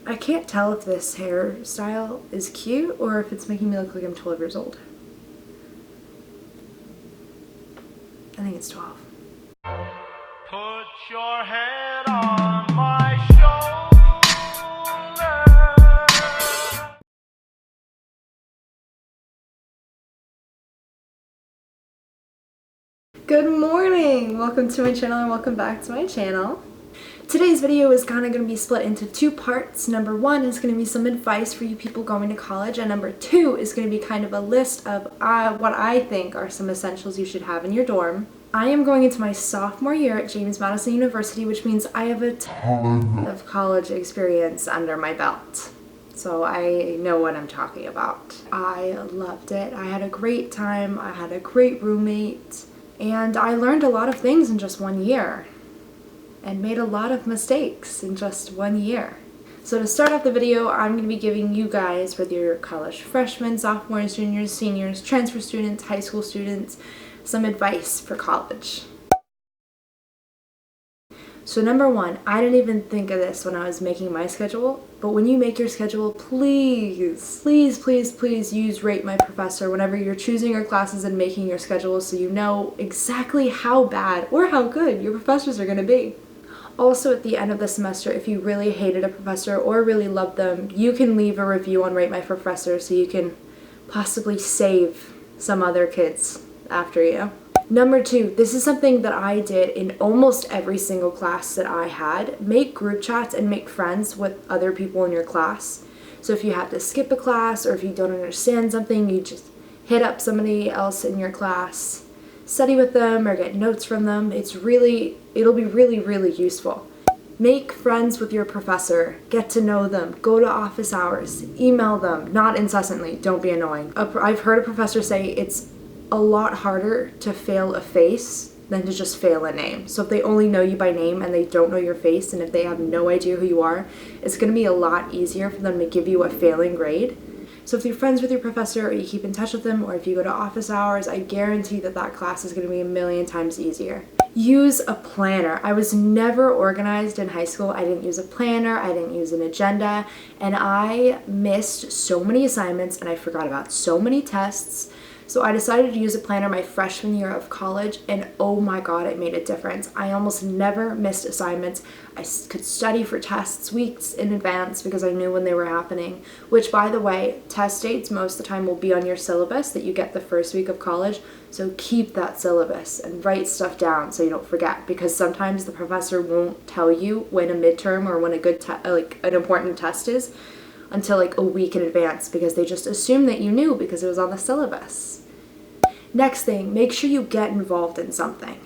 I can't tell if this hairstyle is cute or if it's making me look like I'm 12 years old. I think it's 12. Put your head on my shoulder. Good morning! Welcome to my channel and welcome back to my channel. Today's video is kind of going to be split into two parts. Number one is going to be some advice for you people going to college, and number two is going to be kind of a list of what I think are some essentials you should have in your dorm. I am going into my sophomore year at James Madison University, which means I have a ton of college experience under my belt. So I know what I'm talking about. I loved it. I had a great time. I had a great roommate. And I learned a lot of things in just 1 year. And made a lot of mistakes in just 1 year. So to start off the video, I'm going to be giving you guys, whether you're college freshmen, sophomores, juniors, seniors, transfer students, high school students, some advice for college. So number one, I didn't even think of this when I was making my schedule, but when you make your schedule, please, please, please, please use Rate My Professor whenever you're choosing your classes and making your schedule so you know exactly how bad or how good your professors are going to be. Also, at the end of the semester, if you really hated a professor or really loved them, you can leave a review on Rate My Professor so you can possibly save some other kids after you. Number two, this is something that I did in almost every single class that I had. Make group chats and make friends with other people in your class. So if you have to skip a class or if you don't understand something, you just hit up somebody else in your class, study with them or get notes from them. It'll be really, really useful. Make friends with your professor, get to know them, go to office hours, email them, not incessantly, don't be annoying. I've heard a professor say it's a lot harder to fail a face than to just fail a name. So if they only know you by name and they don't know your face, and if they have no idea who you are, it's going to be a lot easier for them to give you a failing grade. So if you're friends with your professor or you keep in touch with them, or if you go to office hours, I guarantee that that class is going to be a million times easier. Use a planner. I was never organized in high school. I didn't use a planner, I didn't use an agenda, and I missed so many assignments and I forgot about so many tests. So I decided to use a planner my freshman year of college, and oh my god, it made a difference. I almost never missed assignments. I could study for tests weeks in advance because I knew when they were happening, which, by the way, test dates most of the time will be on your syllabus that you get the first week of college, so keep that syllabus and write stuff down so you don't forget, because sometimes the professor won't tell you when a midterm or when a good an important test is until like a week in advance, because they just assume that you knew because it was on the syllabus. Next thing, make sure you get involved in something.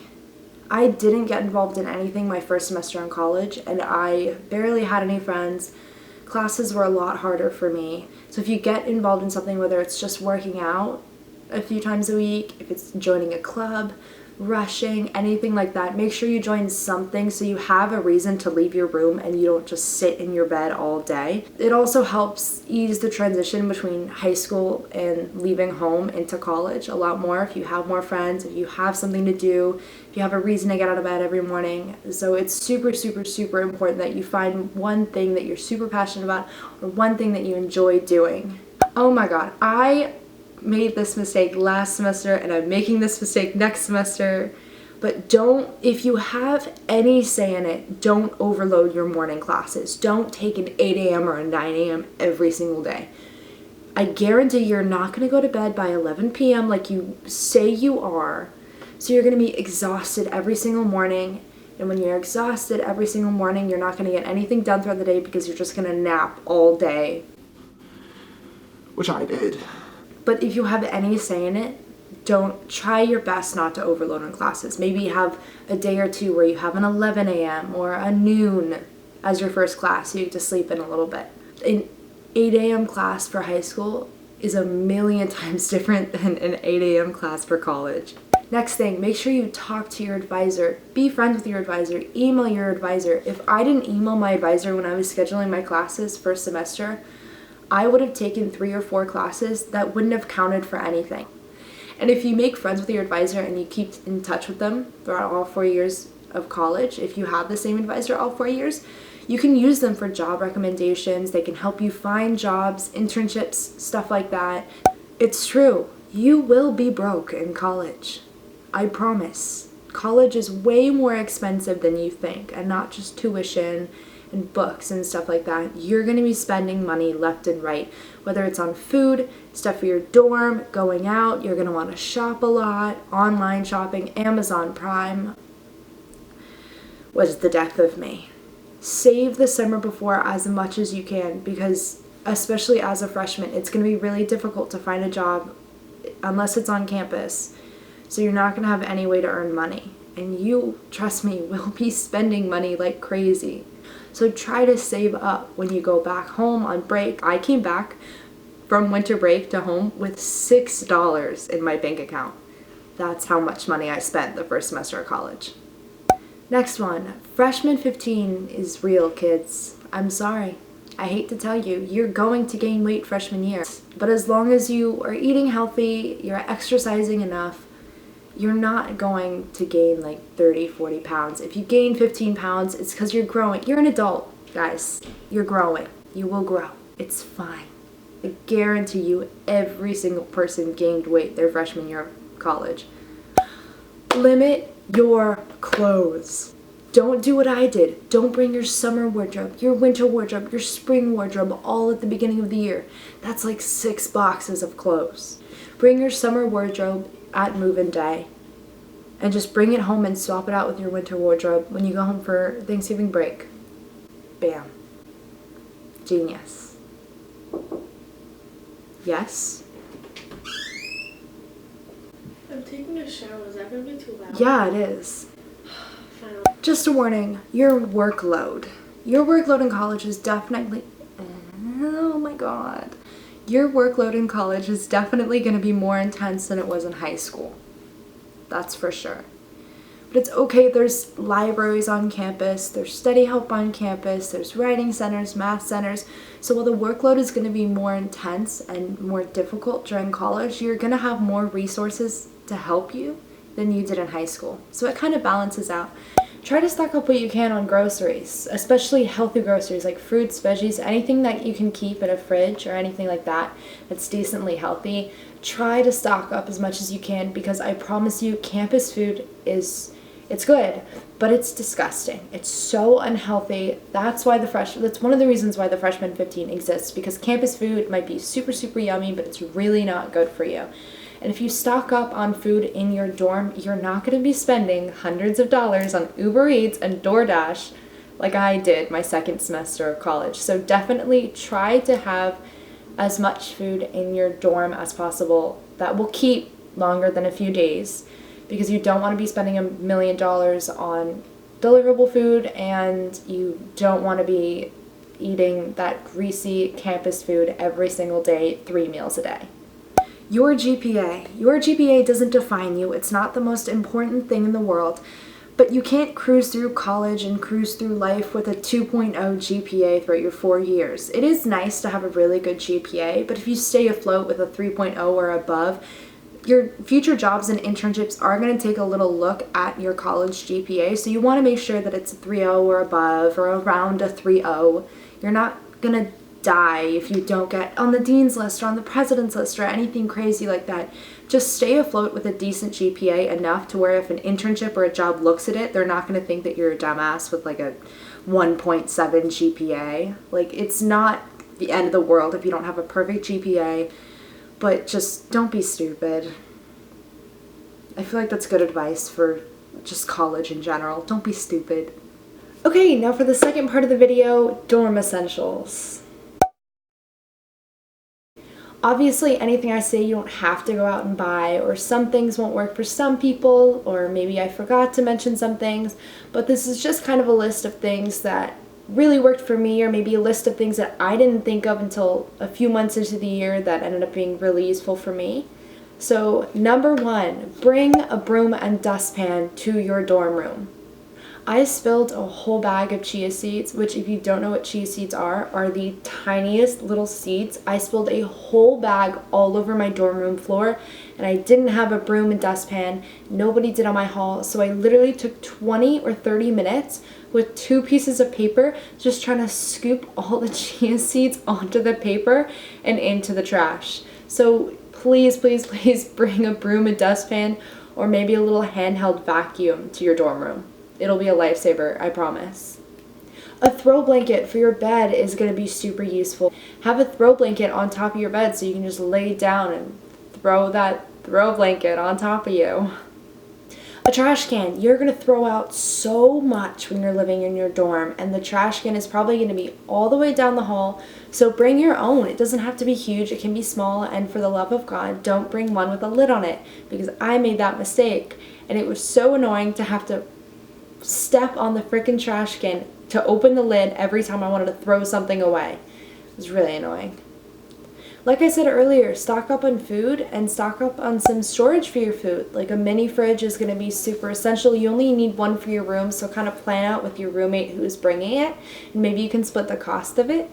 I didn't get involved in anything my first semester in college, and I barely had any friends. Classes were a lot harder for me. So if you get involved in something, whether it's just working out a few times a week, if it's joining a club, rushing, anything like that, make sure you join something so you have a reason to leave your room and you don't just sit in your bed all day. It also helps ease the transition between high school and leaving home into college a lot more if you have more friends, if you have something to do, if you have a reason to get out of bed every morning. So it's super, super, super important that you find one thing that you're super passionate about or one thing that you enjoy doing. Oh my god, I made this mistake last semester and I'm making this mistake next semester, but if you have any say in it, don't overload your morning classes. Don't take an 8 a.m. or a 9 a.m. every single day. I guarantee you're not going to go to bed by 11 p.m. like you say you are, so you're going to be exhausted every single morning, and when you're exhausted every single morning, you're not going to get anything done throughout the day because you're just going to nap all day, which I did. But if you have any say in it, try your best not to overload on classes. Maybe have a day or two where you have an 11 a.m. or a noon as your first class so you get to sleep in a little bit. An 8 a.m. class for high school is a million times different than an 8 a.m. class for college. Next thing, make sure you talk to your advisor. Be friends with your advisor. Email your advisor. If I didn't email my advisor when I was scheduling my classes first semester, I would have taken 3 or 4 classes that wouldn't have counted for anything. And if you make friends with your advisor and you keep in touch with them throughout all 4 years of college, if you have the same advisor all 4 years, You can use them for job recommendations. They can help you find jobs, internships, stuff like that. It's true. You will be broke in college. I promise. College is way more expensive than you think, and not just tuition and books and stuff like that. You're going to be spending money left and right, whether it's on food, stuff for your dorm, going out. You're going to want to shop a lot, online shopping, Amazon Prime. Was the death of me. Save the summer before as much as you can, because especially as a freshman, it's going to be really difficult to find a job unless it's on campus. So you're not going to have any way to earn money. And you, trust me, will be spending money like crazy. So try to save up when you go back home on break. I came back from winter break to home with $6 in my bank account. That's how much money I spent the first semester of college. Next one, freshman 15 is real, kids. I'm sorry. I hate to tell you, you're going to gain weight freshman year. But as long as you are eating healthy, you're exercising enough, you're not going to gain like 30, 40 pounds. If you gain 15 pounds, it's because you're growing. You're an adult, guys. You're growing. You will grow. It's fine. I guarantee you every single person gained weight their freshman year of college. Limit your clothes. Don't do what I did. Don't bring your summer wardrobe, your winter wardrobe, your spring wardrobe all at the beginning of the year. That's like 6 boxes of clothes. Bring your summer wardrobe at move-in day and just bring it home and swap it out with your winter wardrobe when you go home for Thanksgiving break. Bam. Genius. Yes? I'm taking a shower. Is that going to be too loud? Yeah, it is. Fine. Just a warning, your workload. Your workload in college is definitely... Oh my god. Your workload in college is definitely going to be more intense than it was in high school. That's for sure. But it's okay, there's libraries on campus, there's study help on campus, there's writing centers, math centers. So while the workload is going to be more intense and more difficult during college, you're going to have more resources to help you than you did in high school. So it kind of balances out. Try to stock up what you can on groceries, especially healthy groceries like fruits, veggies, anything that you can keep in a fridge or anything like that that's decently healthy. Try to stock up as much as you can, because I promise you campus food it's good, but it's disgusting. It's so unhealthy. That's one of the reasons why the freshman 15 exists, because campus food might be super, super yummy, but it's really not good for you. And if you stock up on food in your dorm, you're not going to be spending hundreds of dollars on Uber Eats and DoorDash like I did my second semester of college. So definitely try to have as much food in your dorm as possible that will keep longer than a few days, because you don't want to be spending $1 million on deliverable food, and you don't want to be eating that greasy campus food every single day, 3 meals a day. Your GPA doesn't define you. It's not the most important thing in the world, but you can't cruise through college and cruise through life with a 2.0 GPA throughout your 4 years. It is nice to have a really good GPA, but if you stay afloat with a 3.0 or above, your future jobs and internships are going to take a little look at your college GPA, so you want to make sure that it's a 3.0 or above, or around a 3.0. You're not going to die if you don't get on the dean's list or on the president's list or anything crazy like that. Just stay afloat with a decent GPA, enough to where if an internship or a job looks at it, they're not going to think that you're a dumbass with like a 1.7 GPA. Like, it's not the end of the world if you don't have a perfect GPA, but just don't be stupid. I feel like that's good advice for just college in general. Don't be stupid. Okay, now for the second part of the video, dorm essentials. Obviously, anything I say you don't have to go out and buy, or some things won't work for some people, or maybe I forgot to mention some things, but this is just kind of a list of things that really worked for me, or maybe a list of things that I didn't think of until a few months into the year that ended up being really useful for me. So, number 1, bring a broom and dustpan to your dorm room. I spilled a whole bag of chia seeds, which, if you don't know what chia seeds are the tiniest little seeds. I spilled a whole bag all over my dorm room floor, and I didn't have a broom and dustpan. Nobody did on my hall, so I literally took 20 or 30 minutes with 2 pieces of paper, just trying to scoop all the chia seeds onto the paper and into the trash. So please, please, please bring a broom and dustpan or maybe a little handheld vacuum to your dorm room. It'll be a lifesaver, I promise. A throw blanket for your bed is going to be super useful. Have a throw blanket on top of your bed so you can just lay down and throw that throw blanket on top of you. A trash can. You're going to throw out so much when you're living in your dorm, and the trash can is probably going to be all the way down the hall, so bring your own. It doesn't have to be huge, it can be small, and for the love of God, don't bring one with a lid on it, because I made that mistake, and it was so annoying to have to step on the frickin' trash can to open the lid every time I wanted to throw something away. It was really annoying. Like I said earlier, stock up on food and stock up on some storage for your food. Like a mini fridge is going to be super essential. You only need one for your room, so kind of plan out with your roommate who's bringing it, and maybe you can split the cost of it.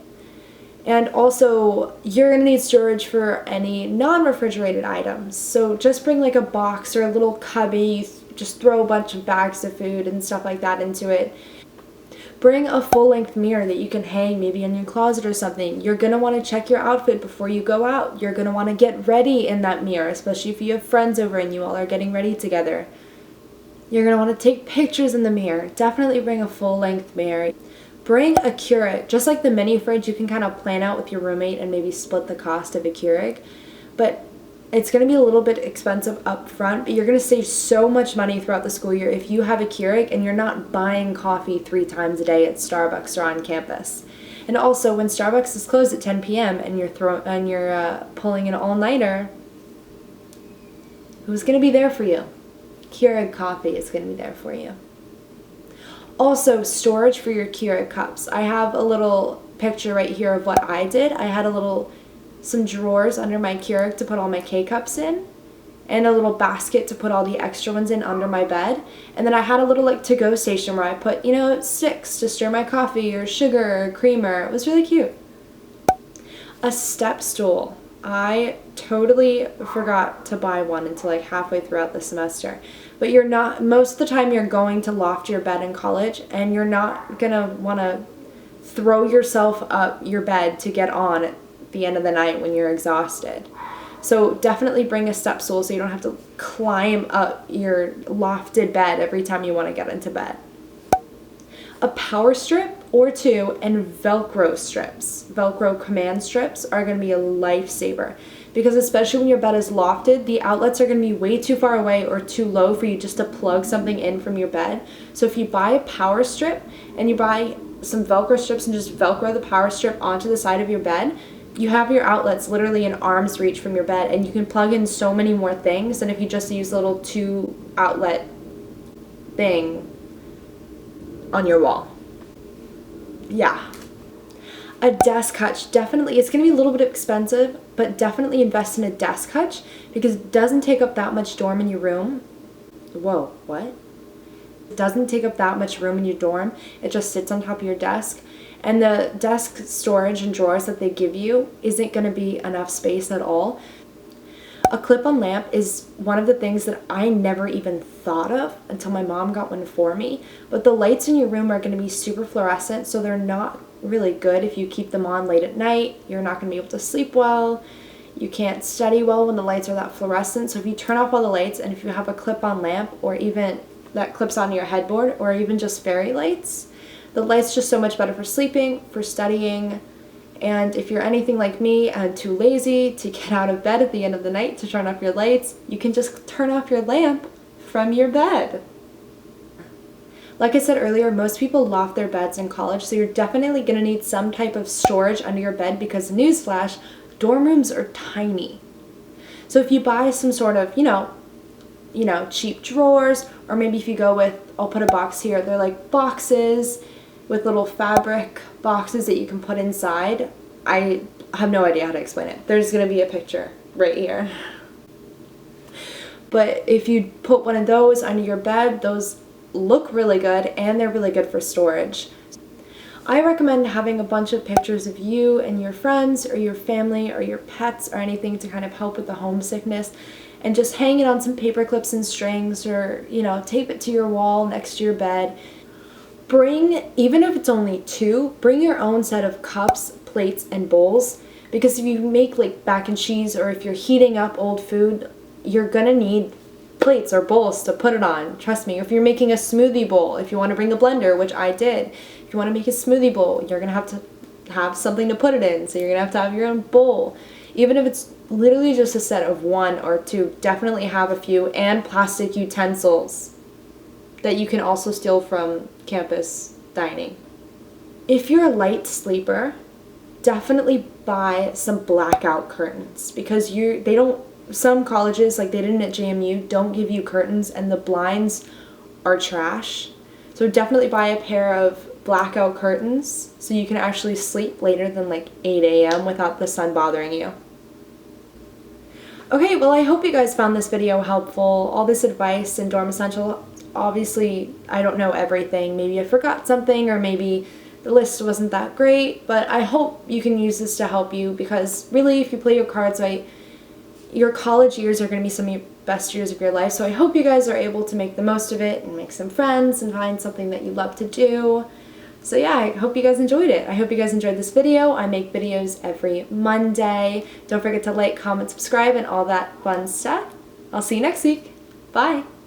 And also, you're going to need storage for any non-refrigerated items. So just bring like a box or a little cubby, just throw a bunch of bags of food and stuff like that into it. Bring a full-length mirror that you can hang maybe in your closet or something. You're going to want to check your outfit before you go out. You're going to want to get ready in that mirror, especially if you have friends over and you all are getting ready together. You're going to want to take pictures in the mirror. Definitely bring a full-length mirror. Bring a KEURIG. Just like the mini fridge, you can kind of plan out with your roommate and maybe split the cost of a KEURIG. But it's going to be a little bit expensive up front, but you're going to save so much money throughout the school year if you have a KEURIG and you're not buying coffee 3 times a day at Starbucks or on campus. And also, when Starbucks is closed at 10 p.m. and you're pulling an all-nighter, who's going to be there for you? KEURIG coffee is going to be there for you. Also, storage for your KEURIG cups. I have a little picture right here of what I did. I had some drawers under my KEURIG to put all my K-cups in, and a little basket to put all the extra ones in under my bed. And then I had a little like to-go station where I put, sticks to stir my coffee or sugar or creamer. It was really cute. A step stool. I totally forgot to buy one until like halfway throughout the semester. But most of the time you're going to loft your bed in college, and you're not gonna wanna throw yourself up your bed to get on at the end of the night when you're exhausted. So definitely bring a step stool so you don't have to climb up your lofted bed every time you want to get into bed. A power strip or 2 and Velcro strips. Velcro command strips are going to be a lifesaver, because especially when your bed is lofted, the outlets are going to be way too far away or too low for you just to plug something in from your bed. So if you buy a power strip and you buy some Velcro strips and just Velcro the power strip onto the side of your bed, you have your outlets literally in arm's reach from your bed, and you can plug in so many more things than if you just use a little 2 outlet thing on your wall. Yeah. A desk hutch. Definitely, it's going to be a little bit expensive, but definitely invest in a desk hutch because it doesn't take up that much dorm in your room. Whoa, what? It doesn't take up that much room in your dorm. It just sits on top of your desk. And the desk storage and drawers that they give you isn't going to be enough space at all. A clip-on lamp is one of the things that I never even thought of until my mom got one for me. But the lights in your room are going to be super fluorescent, so they're not really good if you keep them on late at night. You're not going to be able to sleep well. You can't study well when the lights are that fluorescent. So if you turn off all the lights, and if you have a clip-on lamp or even that clips on your headboard or even just fairy lights, the light's just so much better for sleeping, for studying, and if you're anything like me and too lazy to get out of bed at the end of the night to turn off your lights, you can just turn off your lamp from your bed. Like I said earlier, most people loft their beds in college, so you're definitely going to need some type of storage under your bed because, newsflash, dorm rooms are tiny. So if you buy some sort of, cheap drawers, or maybe if you go with, I'll put a box here, they're like boxes with little fabric boxes that you can put inside. I have no idea how to explain it. There's going to be a picture right here. But if you put one of those under your bed, those look really good and they're really good for storage. I recommend having a bunch of pictures of you and your friends or your family or your pets or anything to kind of help with the homesickness, and just hang it on some paper clips and strings, or tape it to your wall next to your bed. bring, even if it's only 2, bring your own set of cups, plates, and bowls, because if you make like mac and cheese or if you're heating up old food, you're gonna need plates or bowls to put it on. Trust me. If you're making a smoothie bowl, if you want to bring a blender, which I did, if you want to make a smoothie bowl, you're gonna have to have something to put it in, so you're gonna have your own bowl. Even if it's literally just a set of 1 or 2, definitely have a few, and plastic utensils that you can also steal from campus dining. If you're a light sleeper, definitely buy some blackout curtains, because some colleges, like they didn't at JMU, don't give you curtains and the blinds are trash. So definitely buy a pair of blackout curtains so you can actually sleep later than like 8 a.m. without the sun bothering you. Okay, well, I hope you guys found this video helpful. All this advice in Dorm Essential, obviously I don't know everything. Maybe I forgot something, or maybe the list wasn't that great, but I hope you can use this to help you, because really, if you play your cards right, your college years are going to be some of your best years of your life. So I hope you guys are able to make the most of it and make some friends and find something that you love to do. So yeah, I hope you guys enjoyed it. I hope you guys enjoyed this video. I make videos every Monday. Don't forget to like, comment, subscribe, and all that fun stuff. I'll see you next week. Bye!